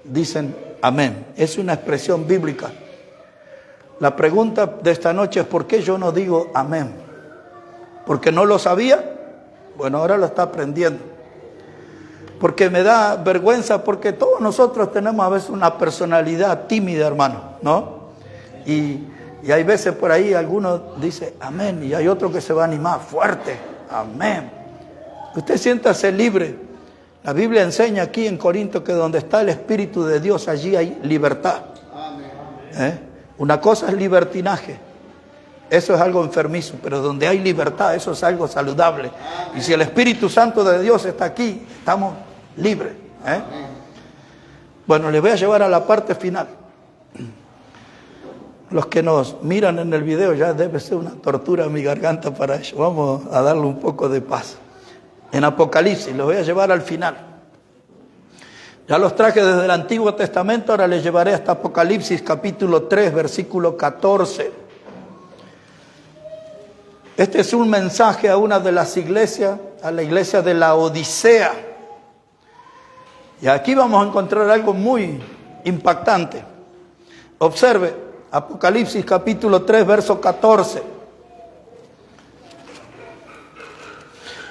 dicen amén. Es una expresión bíblica. La pregunta de esta noche es ¿por qué yo no digo amén? ¿Porque no lo sabía? Bueno, ahora lo está aprendiendo. Porque me da vergüenza, porque todos nosotros tenemos a veces una personalidad tímida, hermano, ¿no? Y hay veces por ahí algunos dicen amén y hay otro que se va a animar fuerte, amén. Usted siéntase libre. La Biblia enseña aquí en Corinto que donde está el Espíritu de Dios, allí hay libertad. Una cosa es libertinaje. Eso es algo enfermizo, pero donde hay libertad, eso es algo saludable. Y si el Espíritu Santo de Dios está aquí, estamos libres. Bueno, les voy a llevar a la parte final. Los que nos miran en el video, ya debe ser una tortura en mi garganta para ellos. Vamos a darle un poco de paz. En Apocalipsis, los voy a llevar al final. Ya los traje desde el Antiguo Testamento, ahora les llevaré hasta Apocalipsis capítulo 3, versículo 14. Este es un mensaje a una de las iglesias, a la iglesia de la Odisea. Y aquí vamos a encontrar algo muy impactante. Observe, Apocalipsis capítulo 3, verso 14.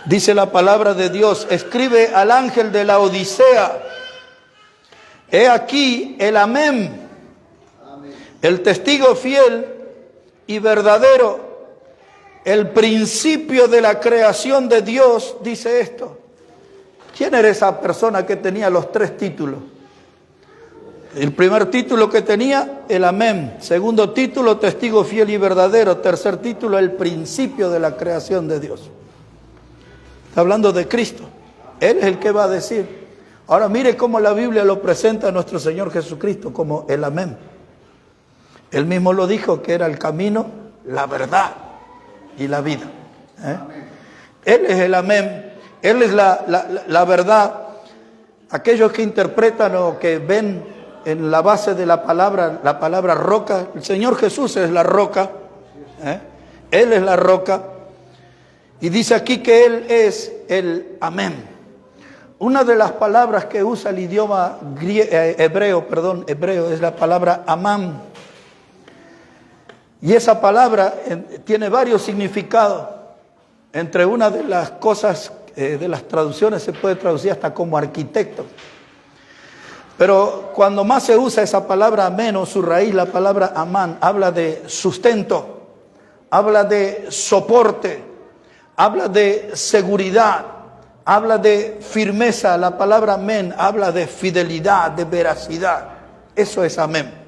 Dice la palabra de Dios, escribe al ángel de la Odisea, he aquí el Amén, el testigo fiel y verdadero, el principio de la creación de Dios, dice esto. ¿Quién era esa persona que tenía los 3 títulos? El primer título que tenía, el Amén. Segundo título, testigo fiel y verdadero. Tercer título, el principio de la creación de Dios. Está hablando de Cristo. Él es el que va a decir. Ahora mire cómo la Biblia lo presenta a nuestro Señor Jesucristo como el Amén. Él mismo lo dijo, que era el camino, la verdad y la vida. Él es el Amén. Él es la verdad. Aquellos que interpretan o que ven en la base de la palabra roca, el Señor Jesús es la roca. Él es la roca. Y dice aquí que Él es el Amén. Una de las palabras que usa el idioma hebreo es la palabra amán. Y esa palabra tiene varios significados. Entre una de las cosas de las traducciones se puede traducir hasta como arquitecto. Pero cuando más se usa esa palabra amén o su raíz, la palabra amán, habla de sustento, habla de soporte, habla de seguridad, habla de firmeza. La palabra amén habla de fidelidad, de veracidad. Eso es amén.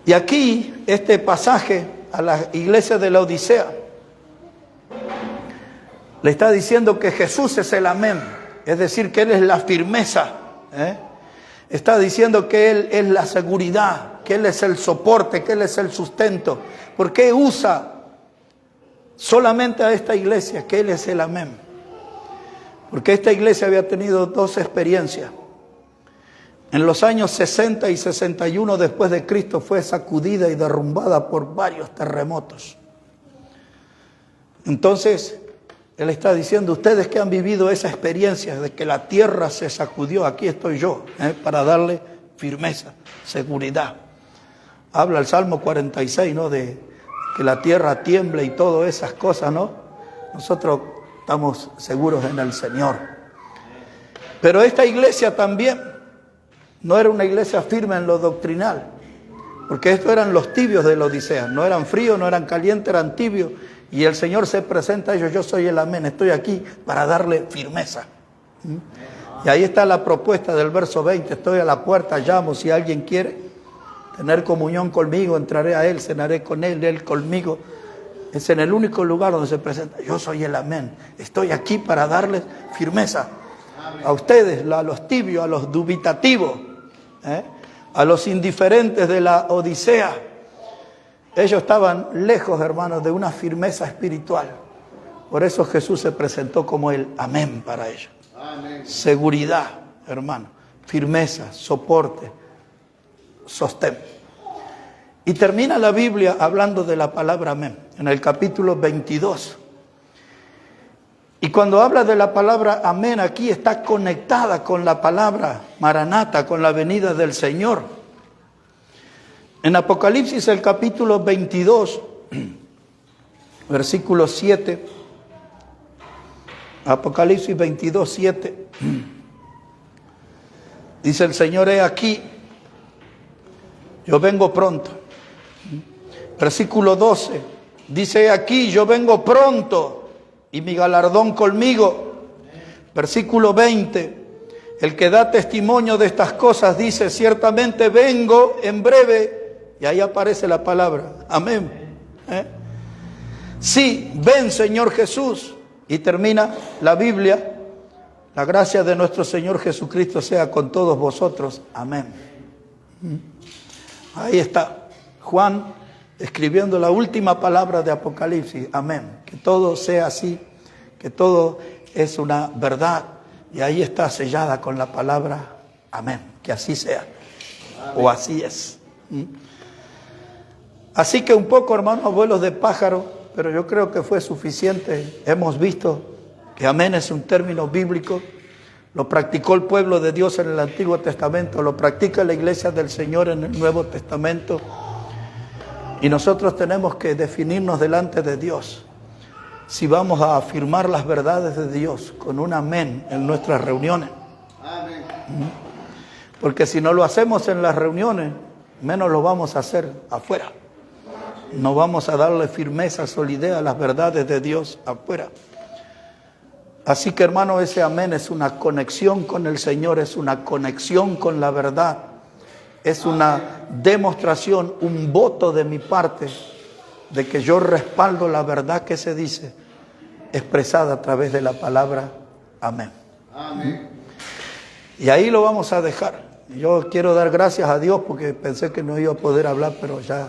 Y aquí, este pasaje a la iglesia de la Odisea le está diciendo que Jesús es el amén, es decir, que Él es la firmeza. Está diciendo que Él es la seguridad, que Él es el soporte, que Él es el sustento. ¿Por qué usa solamente a esta iglesia, que Él es el amén? Porque esta iglesia había tenido 2 experiencias. En los años 60 y 61 después de Cristo fue sacudida y derrumbada por varios terremotos. Entonces, Él está diciendo, ustedes que han vivido esa experiencia de que la tierra se sacudió, aquí estoy yo, para darle firmeza, seguridad. Habla el Salmo 46, ¿no? De que la tierra tiemble y todas esas cosas, ¿no? Nosotros estamos seguros en el Señor. Pero esta iglesia también no era una iglesia firme en lo doctrinal, porque estos eran los tibios de la Odisea, no eran fríos, no eran calientes, eran tibios. Y el Señor se presenta a ellos, yo soy el amén, estoy aquí para darle firmeza. Y ahí está la propuesta del verso 20, estoy a la puerta, llamo, si alguien quiere tener comunión conmigo, entraré a Él, cenaré con Él conmigo. Es en el único lugar donde se presenta, yo soy el amén, estoy aquí para darles firmeza. A ustedes, a los tibios, a los dubitativos, a los indiferentes de la Odisea. Ellos estaban lejos, hermanos, de una firmeza espiritual. Por eso Jesús se presentó como el amén para ellos. Amén. Seguridad, hermano, firmeza, soporte, sostén. Y termina la Biblia hablando de la palabra amén, en el capítulo 22. Y cuando habla de la palabra amén, aquí está conectada con la palabra maranata, con la venida del Señor. En Apocalipsis, el capítulo 22, versículo 7, Apocalipsis 22, 7, dice el Señor, he aquí, yo vengo pronto. Versículo 12, dice, he aquí, yo vengo pronto y mi galardón conmigo. Versículo 20, el que da testimonio de estas cosas dice, ciertamente vengo en breve. Y ahí aparece la palabra, amén. Sí, ven Señor Jesús. Y termina la Biblia, la gracia de nuestro Señor Jesucristo sea con todos vosotros, amén. Ahí está Juan escribiendo la última palabra de Apocalipsis, amén. Que todo sea así, que todo es una verdad. Y ahí está sellada con la palabra, amén. Que así sea, amén. O así es. Así que un poco, hermanos, vuelos de pájaro, pero yo creo que fue suficiente. Hemos visto que amén es un término bíblico. Lo practicó el pueblo de Dios en el Antiguo Testamento, lo practica la iglesia del Señor en el Nuevo Testamento. Y nosotros tenemos que definirnos delante de Dios si vamos a afirmar las verdades de Dios con un amén en nuestras reuniones. Amén. Porque si no lo hacemos en las reuniones, menos lo vamos a hacer afuera. No vamos a darle firmeza, solidez a las verdades de Dios afuera. Así que, hermano, ese amén es una conexión con el Señor, es una conexión con la verdad. Es una demostración, un voto de mi parte de que yo respaldo la verdad que se dice, expresada a través de la palabra amén. Amén. Y ahí lo vamos a dejar. Yo quiero dar gracias a Dios porque pensé que no iba a poder hablar, pero ya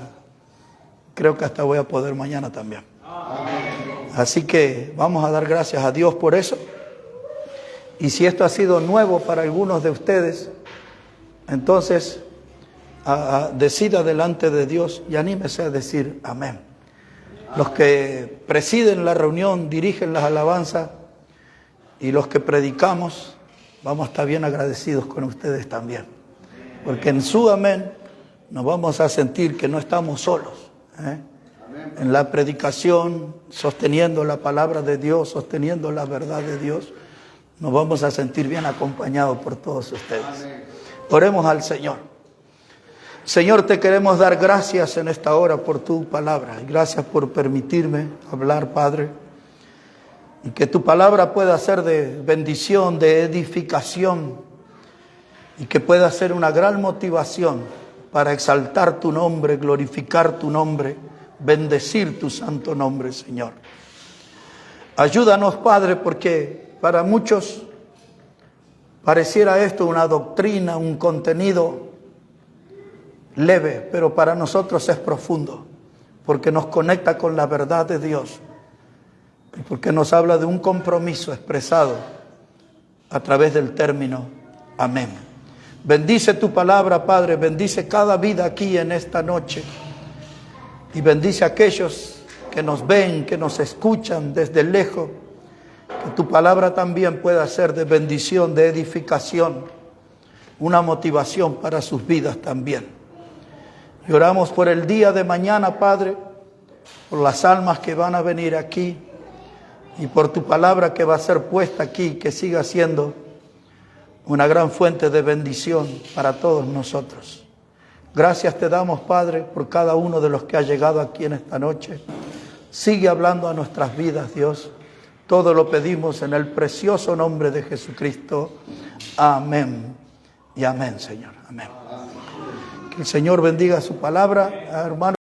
creo que hasta voy a poder mañana también. Amén. Así que vamos a dar gracias a Dios por eso. Y si esto ha sido nuevo para algunos de ustedes, entonces decida delante de Dios y anímese a decir amén. Los que presiden la reunión, dirigen las alabanzas, y los que predicamos, vamos a estar bien agradecidos con ustedes también. Porque en su amén nos vamos a sentir que no estamos solos, en la predicación, sosteniendo la palabra de Dios, sosteniendo la verdad de Dios, nos vamos a sentir bien acompañados por todos ustedes. Amén. Oremos al Señor. Señor, te queremos dar gracias en esta hora por tu palabra. Gracias por permitirme hablar, Padre. Y que tu palabra pueda ser de bendición, de edificación. Y que pueda ser una gran motivación para exaltar tu nombre, glorificar tu nombre, bendecir tu santo nombre, Señor. Ayúdanos, Padre, porque para muchos pareciera esto una doctrina, un contenido leve, pero para nosotros es profundo, porque nos conecta con la verdad de Dios y porque nos habla de un compromiso expresado a través del término amén. Bendice tu palabra, Padre, bendice cada vida aquí en esta noche y bendice a aquellos que nos ven, que nos escuchan desde lejos, que tu palabra también pueda ser de bendición, de edificación, una motivación para sus vidas también. Y oramos por el día de mañana, Padre, por las almas que van a venir aquí y por tu palabra que va a ser puesta aquí, que siga siendo una gran fuente de bendición para todos nosotros. Gracias te damos, Padre, por cada uno de los que ha llegado aquí en esta noche. Sigue hablando a nuestras vidas, Dios. Todo lo pedimos en el precioso nombre de Jesucristo. Amén y amén, Señor. Amén. Que el Señor bendiga su palabra, hermano.